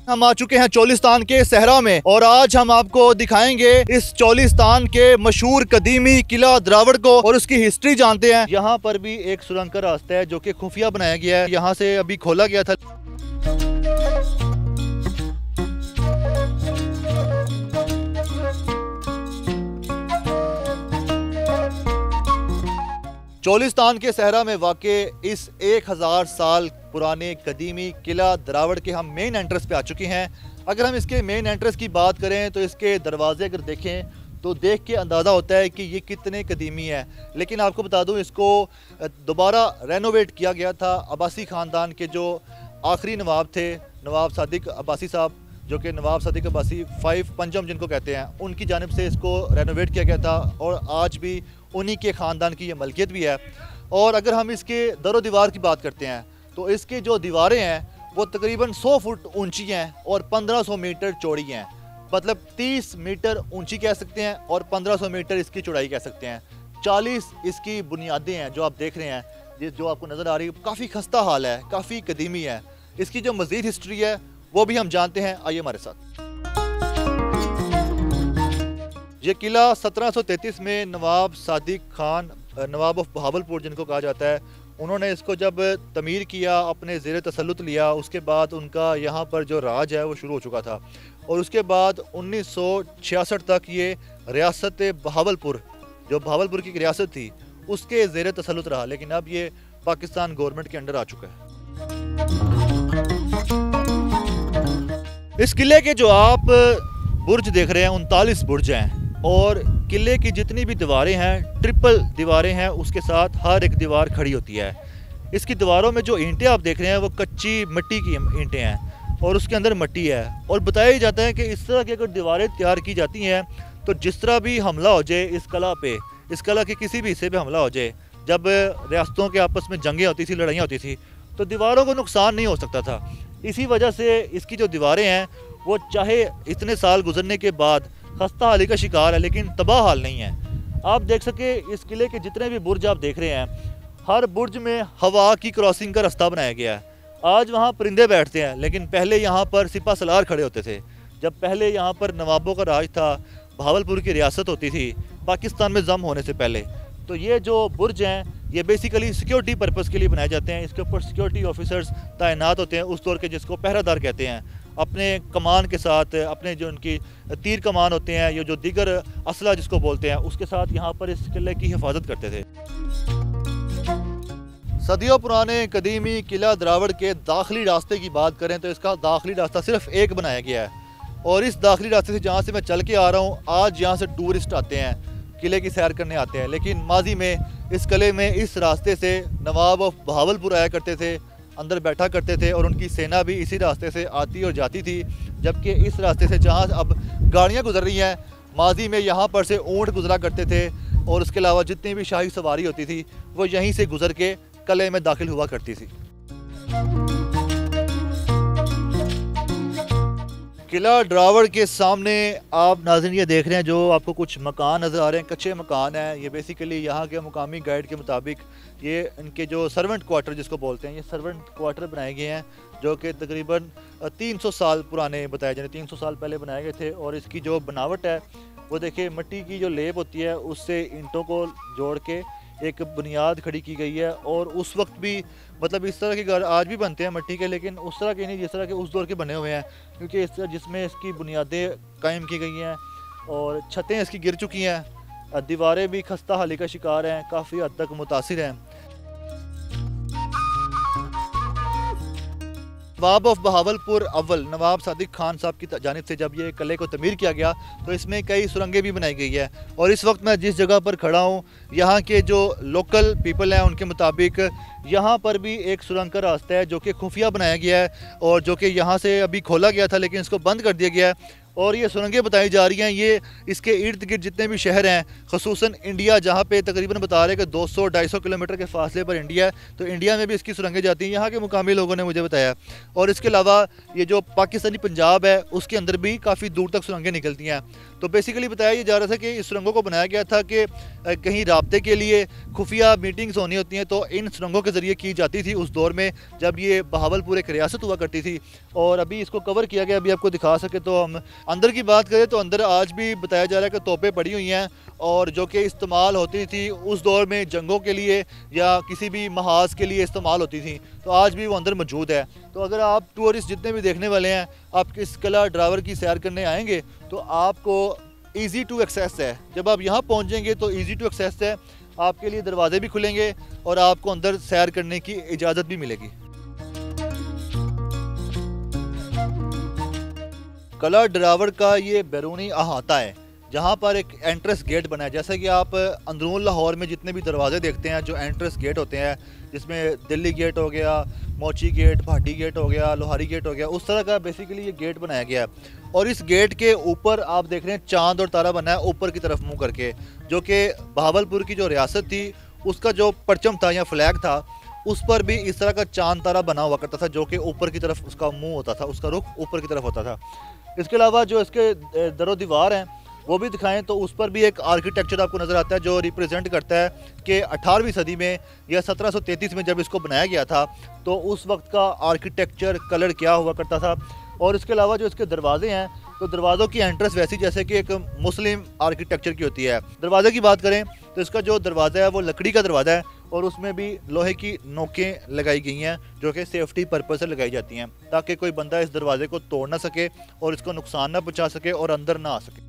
हम आ चुके हैं चोलिस्तान के सहरा में और आज हम आपको दिखाएंगे इस चोलिस्तान के मशहूर कदीमी किला द्रावड़ को और उसकी हिस्ट्री जानते हैं। यहाँ पर भी एक सुरंग का रास्ता है जो कि खुफिया बनाया गया है, यहाँ से अभी खोला गया था। चोलिस्तान के सहरा में वाक़े इस 1000 साल पुराने कदीमी किला द्रावड़ के हम मेन एंट्रेंस पे आ चुके हैं। अगर हम इसके मेन एंट्रेंस की बात करें तो इसके दरवाजे अगर देखें तो देख के अंदाज़ा होता है कि ये कितने कदीमी है। लेकिन आपको बता दूं, इसको दोबारा रेनोवेट किया गया था अब्बासी ख़ानदान के जो आखिरी नवाब थे, नवाब सादिक अब्बासी साहब, जो कि नवाब सादिक अब्बासी 5 पंजम जिनको कहते हैं, उनकी जानिब से इसको रेनोवेट किया गया था और आज भी उन्हीं के ख़ानदान की ये मलकियत भी है। और अगर हम इसके दरो दीवार की बात करते हैं तो इसके जो दीवारें हैं वो तकरीबन 100 फुट ऊंची हैं और 1500 मीटर चौड़ी हैं। मतलब 30 मीटर ऊंची कह सकते हैं और 1500 मीटर इसकी चौड़ाई कह सकते हैं। 40 इसकी बुनियादें हैं जो आप देख रहे हैं, ये जो आपको नज़र आ रही है, काफ़ी खस्ता हाल है, काफ़ी कदीमी है। इसकी जो मज़ीद हिस्ट्री है वो भी हम जानते हैं, आइए हमारे साथ। ये किला 1733 में नवाब सादिक खान, नवाब ऑफ बहावलपुर जिनको कहा जाता है, उन्होंने इसको जब तमीर किया, अपने ज़ेर तसल्लुत लिया, उसके बाद उनका यहाँ पर जो राज है वो शुरू हो चुका था। और उसके बाद 1966 तक ये रियासत बहावलपुर, जो बहावलपुर की रियासत थी, उसके ज़ेर तसल्लुत रहा। लेकिन अब ये पाकिस्तान गवर्नमेंट के अंडर आ चुका है। इस किले के जो आप बुर्ज देख रहे हैं 39 बुर्ज हैं और किले की जितनी भी दीवारें हैं ट्रिपल दीवारें हैं, उसके साथ हर एक दीवार खड़ी होती है। इसकी दीवारों में जो ईंटें आप देख रहे हैं वो कच्ची मिट्टी की ईंटें हैं और उसके अंदर मिट्टी है। और बताया जाता है कि इस तरह की अगर दीवारें तैयार की जाती हैं तो जिस तरह भी हमला हो जाए इस कला पे, इस कला के किसी भी हिस्से पे हमला हो जाए, जब रियासतों के आपस में जंगें होती थी, लड़ाइयाँ होती थी, तो दीवारों को नुकसान नहीं हो सकता था। इसी वजह से इसकी जो दीवारें हैं वो चाहे इतने साल गुजरने के बाद खस्ता हाली का शिकार है लेकिन तबाह हाल नहीं है। आप देख सके इस किले के जितने भी बुर्ज आप देख रहे हैं, हर बुर्ज में हवा की क्रॉसिंग का रास्ता बनाया गया है। आज वहाँ परिंदे बैठते हैं लेकिन पहले यहाँ पर सिपा सलार खड़े होते थे। जब पहले यहाँ पर नवाबों का राज था, बहावलपुर की रियासत होती थी पाकिस्तान में जम होने से पहले, तो ये जो बुर्ज हैं ये बेसिकली सिक्योरिटी पर्पज़ के लिए बनाए जाते हैं। इसके ऊपर सिक्योरिटी ऑफिसर्स तैनात होते हैं उस दौर के, जिसको पहरादार कहते हैं, अपने कमान के साथ, अपने जो उनकी तीर कमान होते हैं, ये जो दीगर असला जिसको बोलते हैं, उसके साथ यहाँ पर इस किले की हिफाजत करते थे। सदियों पुराने कदीमी किला द्रावड़ के दाखिली रास्ते की बात करें तो इसका दाखिली रास्ता सिर्फ एक बनाया गया है और इस दाखिली रास्ते से जहाँ से मैं चल के आ रहा हूँ, आज यहाँ से टूरिस्ट आते हैं, किले की सैर करने आते हैं। लेकिन माजी में इस किले में इस रास्ते से नवाब ऑफ बहावलपुर आया करते थे, अंदर बैठा करते थे और उनकी सेना भी इसी रास्ते से आती और जाती थी। जबकि इस रास्ते से जहाँ अब गाड़ियाँ गुजर रही हैं, माजी में यहाँ पर से ऊँट गुजरा करते थे और उसके अलावा जितनी भी शाही सवारी होती थी वो यहीं से गुजर के किले में दाखिल हुआ करती थी। किला द्रावड़ के सामने आप नाज़रीन ये देख रहे हैं, जो आपको कुछ मकान नज़र आ रहे हैं, कच्चे मकान हैं। ये बेसिकली यहाँ के मुकामी गाइड के मुताबिक ये इनके जो सर्वेंट क्वार्टर जिसको बोलते हैं, ये सर्वेंट क्वार्टर बनाए गए हैं जो कि तकरीबन 300 साल पुराने बताए जाते हैं, 300 साल पहले बनाए गए थे। और इसकी जो बनावट है वो देखिए, मिट्टी की जो लेप होती है उससे ईंटों को जोड़ के एक बुनियाद खड़ी की गई है। और उस वक्त भी मतलब इस तरह के घर आज भी बनते हैं मिट्टी के, लेकिन उस तरह के नहीं जिस तरह के उस दौर के बने हुए हैं, क्योंकि इस तरह जिसमें इसकी बुनियादें कायम की गई हैं और छतें इसकी गिर चुकी हैं, दीवारें भी खस्ता हाली का शिकार हैं, काफ़ी हद तक मुतासिर हैं। नवाब ऑफ बहावलपुर अव्वल नवाब सादिक खान साहब की जानिब से जब ये किले को तमीर किया गया तो इसमें कई सुरंगें भी बनाई गई है। और इस वक्त मैं जिस जगह पर खड़ा हूँ, यहाँ के जो लोकल पीपल हैं उनके मुताबिक यहाँ पर भी एक सुरंग का रास्ता है जो कि खुफिया बनाया गया है और जो कि यहाँ से अभी खोला गया था लेकिन इसको बंद कर दिया गया है। और ये सुरंगें बताई जा रही हैं, ये इसके इर्द गिर्द जितने भी शहर हैं, ख़ुसूसन इंडिया जहाँ पे तकरीबन बता रहे हैं कि 200-250 किलोमीटर के फासले पर इंडिया है, तो इंडिया में भी इसकी सुरंगें जाती हैं, यहाँ के मुकामी लोगों ने मुझे बताया। और इसके अलावा ये जो पाकिस्तानी पंजाब है उसके अंदर भी काफ़ी दूर तक सुरंगें निकलती हैं। तो बेसिकली बताया ये जा रहा था कि इस सुरंगों को बनाया गया था कि कहीं राब्ते के लिए खुफिया मीटिंग्स होनी होती हैं तो इन सुरंगों के ज़रिए की जाती थी उस दौर में जब ये बहावलपुर एक रियासत हुआ करती थी। और अभी इसको कवर किया गया, अभी आपको दिखा सके तो हम अंदर की बात करें तो अंदर आज भी बताया जा रहा है कि तोपें पड़ी हुई हैं और जो कि इस्तेमाल होती थी उस दौर में जंगों के लिए या किसी भी महाज के लिए इस्तेमाल होती थी, तो आज भी वो अंदर मौजूद है। तो अगर आप टूरिस्ट जितने भी देखने वाले हैं, आप इस किला ड्रावर की सैर करने आएंगे तो आपको ईज़ी टू एक्सेस है। जब आप यहाँ पहुँचेंगे तो ईज़ी टू एक्सेस है, आपके लिए दरवाजे भी खुलेंगे और आपको अंदर सैर करने की इजाज़त भी मिलेगी। किला ड्रावर का ये बैरूनी अहाता है जहाँ पर एक एंट्रेंस गेट बना है। जैसे कि आप अंदरून लाहौर में जितने भी दरवाजे देखते हैं जो एंट्रेंस गेट होते हैं, जिसमें दिल्ली गेट हो गया, मोची गेट, भाटी गेट हो गया, लोहारी गेट हो गया, उस तरह का बेसिकली ये गेट बनाया गया है। और इस गेट के ऊपर आप देख रहे हैं चांद और तारा बना है ऊपर की तरफ मुँह करके, जो कि बहावलपुर की जो रियासत थी उसका जो परचम था या फ्लैग था उस पर भी इस तरह का चांद तारा बना हुआ करता था, जो कि ऊपर की तरफ उसका मुँह होता था, उसका रुख ऊपर की तरफ होता था। इसके अलावा जो इसके दरो दीवार हैं वो भी दिखाएं तो उस पर भी एक आर्किटेक्चर आपको नज़र आता है जो रिप्रेजेंट करता है कि 18वीं सदी में या 1733 में जब इसको बनाया गया था तो उस वक्त का आर्किटेक्चर कलर क्या हुआ करता था। और इसके अलावा जो इसके दरवाजे हैं तो दरवाज़ों की एंट्रेंस वैसी जैसे कि एक मुस्लिम आर्किटेक्चर की होती है। दरवाजे की बात करें तो इसका जो दरवाज़ा है वो लकड़ी का दरवाज़ा है और उसमें भी लोहे की नोकें लगाई गई हैं जो कि सेफ्टी पर्पज़ से लगाई जाती हैं ताकि कोई बंदा इस दरवाजे को तोड़ ना सके और इसको नुकसान ना पहुँचा सके और अंदर ना आ सके।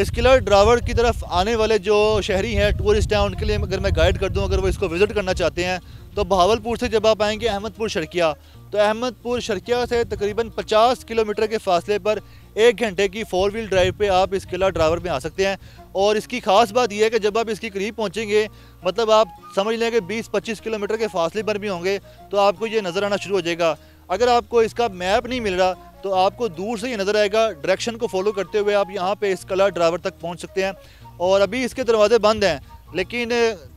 इस किला ड्रावर की तरफ आने वाले जो शहरी हैं, टूरिस्ट हैं, उनके लिए अगर मैं गाइड कर दूं, अगर वो इसको विज़िट करना चाहते हैं तो बहावलपुर से जब आप आएंगे अहमदपुर शर्किया, तो अहमदपुर शर्किया से तकरीबन 50 किलोमीटर के फासले पर 1 घंटे की 4 व्हील ड्राइव पे आप इस किला ड्रावर में आ सकते हैं। और इसकी ख़ास बात यह है कि जब आप इसके करीब पहुंचेंगे, मतलब आप समझ लें कि 20-25 किलोमीटर के फासले पर भी होंगे तो आपको ये नज़र आना शुरू हो जाएगा। अगर आपको इसका मैप नहीं मिल रहा तो आपको दूर से ये नज़र आएगा, डायरेक्शन को फॉलो करते हुए आप यहाँ पे इस किला ड्रावर तक पहुँच सकते हैं। और अभी इसके दरवाजे बंद हैं लेकिन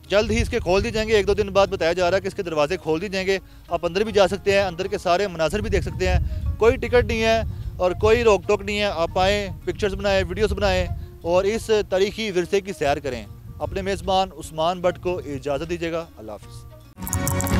जल्द ही इसके खोल दिए जाएंगे, 1-2 दिन बाद बताया जा रहा है कि इसके दरवाजे खोल दिए जाएंगे। आप अंदर भी जा सकते हैं, अंदर के सारे मनाज़र भी देख सकते हैं, कोई टिकट नहीं है और कोई रोक टोक नहीं है। आप आएँ, पिक्चर्स बनाएँ, वीडियोज़ बनाएँ और इस तारीखी विरसे की सैर करें। अपने मेज़बान उस्मान भट्ट को इजाज़त दीजिएगा। अल्लाह हाफ़िज़।